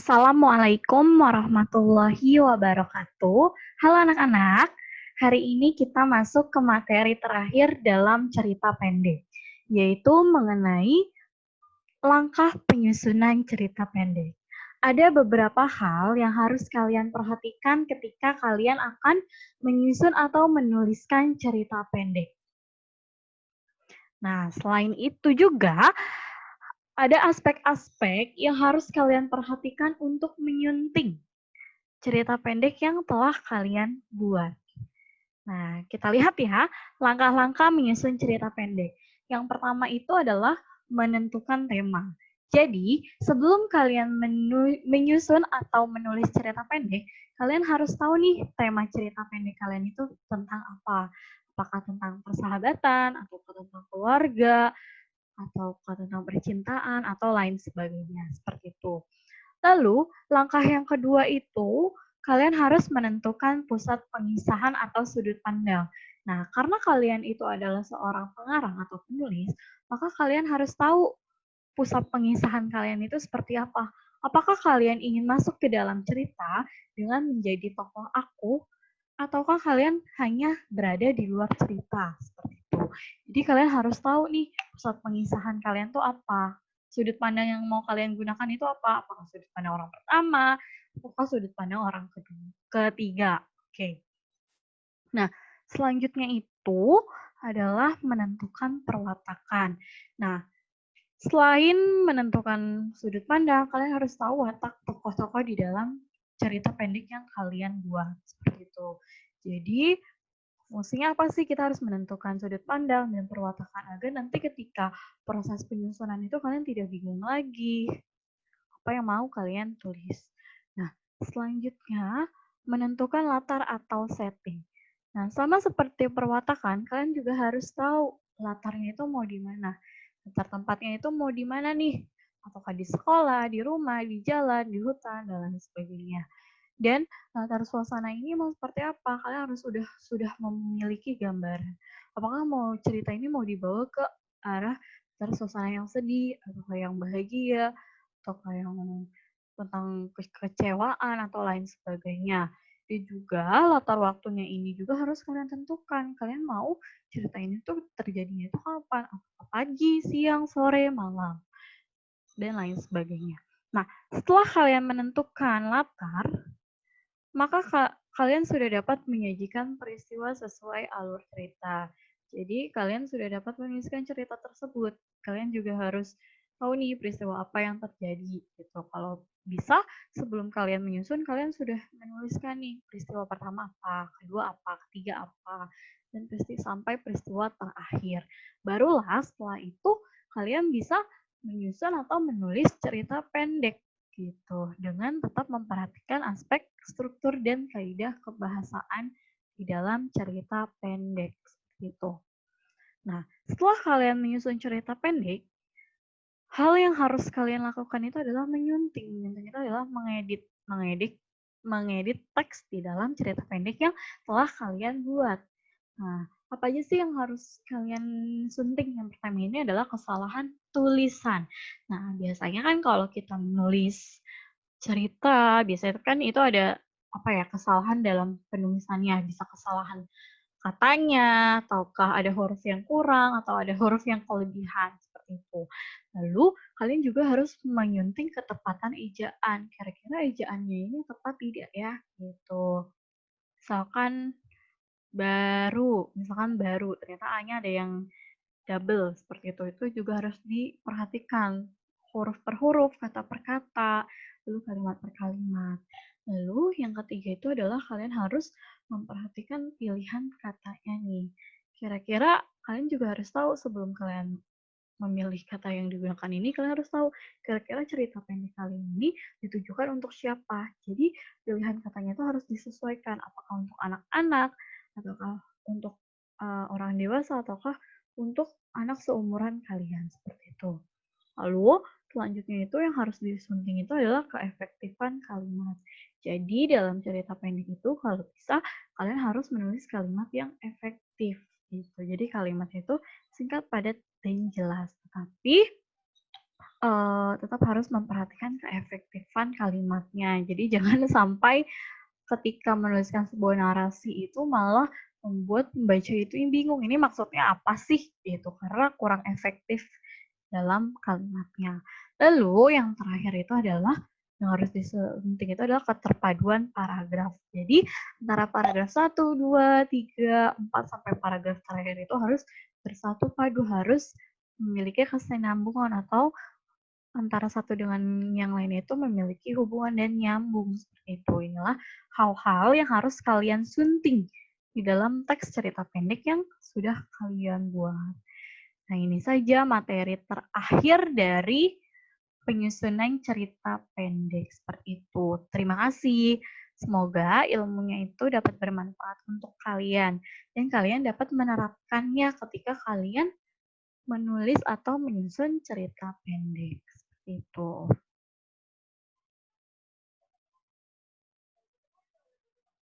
Assalamualaikum warahmatullahi wabarakatuh. Halo anak-anak, hari ini kita masuk ke materi terakhir dalam cerita pendek, yaitu mengenai langkah penyusunan cerita pendek. Ada beberapa hal yang harus kalian perhatikan ketika kalian akan menyusun atau menuliskan cerita pendek. Nah, selain itu juga ada aspek-aspek yang harus kalian perhatikan untuk menyunting cerita pendek yang telah kalian buat. Nah, kita lihat ya, langkah-langkah menyusun cerita pendek. Yang pertama itu adalah menentukan tema. Jadi, sebelum kalian menyusun atau menulis cerita pendek, kalian harus tahu nih tema cerita pendek kalian itu tentang apa. Apakah tentang persahabatan, atau tentang keluarga, atau tentang percintaan, atau lain sebagainya. Seperti itu. Lalu, langkah yang kedua itu, kalian harus menentukan pusat pengisahan atau sudut pandang. Nah, karena kalian itu adalah seorang pengarang atau penulis, maka kalian harus tahu pusat pengisahan kalian itu seperti apa. Apakah kalian ingin masuk ke dalam cerita dengan menjadi tokoh aku, ataukah kalian hanya berada di luar cerita, seperti itu. Jadi kalian harus tahu nih, pusat pengisahan kalian tuh apa. Sudut pandang yang mau kalian gunakan itu apa? Apakah sudut pandang orang pertama, ataukah sudut pandang orang ketiga. Oke. Nah, selanjutnya itu adalah menentukan perwatakan. Nah, selain menentukan sudut pandang, kalian harus tahu watak tokoh-tokoh di dalam cerita pendek yang kalian buat. Seperti itu. Jadi, fungsinya apa sih? Kita harus menentukan sudut pandang dan perwatakan agar nanti ketika proses penyusunan itu kalian tidak bingung lagi apa yang mau kalian tulis. Nah, selanjutnya menentukan latar atau setting. Nah, sama seperti perwatakan, kalian juga harus tahu latarnya itu mau di mana. Latar tempatnya itu mau di mana nih? Apakah di sekolah, di rumah, di jalan, di hutan, dan lain sebagainya. Dan latar suasana ini mau seperti apa? Kalian harus sudah memiliki gambaran. Apakah mau cerita ini mau dibawa ke arah latar suasana yang sedih, atau yang bahagia, atau yang tentang kekecewaan atau lain sebagainya. Dan juga latar waktunya ini juga harus kalian tentukan. Kalian mau cerita ini tuh terjadinya itu kapan? Apakah pagi, siang, sore, malam, dan lain sebagainya. Nah, setelah kalian menentukan latar, maka kalian sudah dapat menyajikan peristiwa sesuai alur cerita. Jadi kalian sudah dapat mengisikan cerita tersebut. Kalian juga harus tahu nih peristiwa apa yang terjadi gitu. Kalau bisa sebelum kalian menyusun, kalian sudah menuliskan nih peristiwa pertama apa, kedua apa, ketiga apa, dan sampai peristiwa terakhir. Barulah setelah itu kalian bisa menyusun atau menulis cerita pendek gitu, dengan tetap memperhatikan aspek struktur dan kaidah kebahasaan di dalam cerita pendek gitu. Nah, setelah kalian menyusun cerita pendek, hal yang harus kalian lakukan itu adalah menyunting. Menyunting itu adalah mengedit teks di dalam cerita pendek yang telah kalian buat. Nah, apa aja sih yang harus kalian sunting? Yang pertama ini adalah kesalahan tulisan. Nah, biasanya kan kalau kita menulis cerita, biasanya kan itu ada apa ya, kesalahan dalam penulisannya, bisa kesalahan katanya, ataukah ada huruf yang kurang, atau ada huruf yang kelebihan, seperti itu. Lalu, kalian juga harus menyunting ketepatan ejaan. Kira-kira ejaannya ini tepat tidak ya? Gitu. Misalkan baru, ternyata A-nya ada yang double, seperti itu. Itu juga harus diperhatikan. Huruf per huruf, kata per kata, lalu kalimat per kalimat. Lalu yang ketiga itu adalah kalian harus memperhatikan pilihan katanya nih. Kira-kira kalian juga harus tahu sebelum kalian memilih kata yang digunakan ini, kalian harus tahu kira-kira cerita pendek kali ini ditujukan untuk siapa. Jadi pilihan katanya itu harus disesuaikan, apakah untuk anak-anak, ataukah untuk orang dewasa, ataukah untuk anak seumuran kalian, seperti itu. Lalu selanjutnya itu yang harus disunting itu adalah keefektifan kalimat. Jadi dalam cerita pendek itu kalau bisa kalian harus menulis kalimat yang efektif gitu. Jadi kalimatnya itu singkat, padat, dan jelas. Tapi tetap harus memperhatikan keefektifan kalimatnya. Jadi jangan sampai ketika menuliskan sebuah narasi itu malah membuat pembaca itu yang bingung, ini maksudnya apa sih? Gitu, karena kurang efektif dalam kalimatnya. Lalu yang terakhir itu adalah yang harus disunting itu adalah keterpaduan paragraf. Jadi antara paragraf 1, 2, 3, 4 sampai paragraf terakhir itu harus bersatu padu, harus memiliki kesinambungan atau antara satu dengan yang lain itu memiliki hubungan dan nyambung seperti itu. Inilah hal-hal yang harus kalian sunting di dalam teks cerita pendek yang sudah kalian buat. Nah, ini saja materi terakhir dari penyusunan cerita pendek seperti itu. Terima kasih. Semoga ilmunya itu dapat bermanfaat untuk kalian dan kalian dapat menerapkannya ketika kalian menulis atau menyusun cerita pendek. Seperti itu.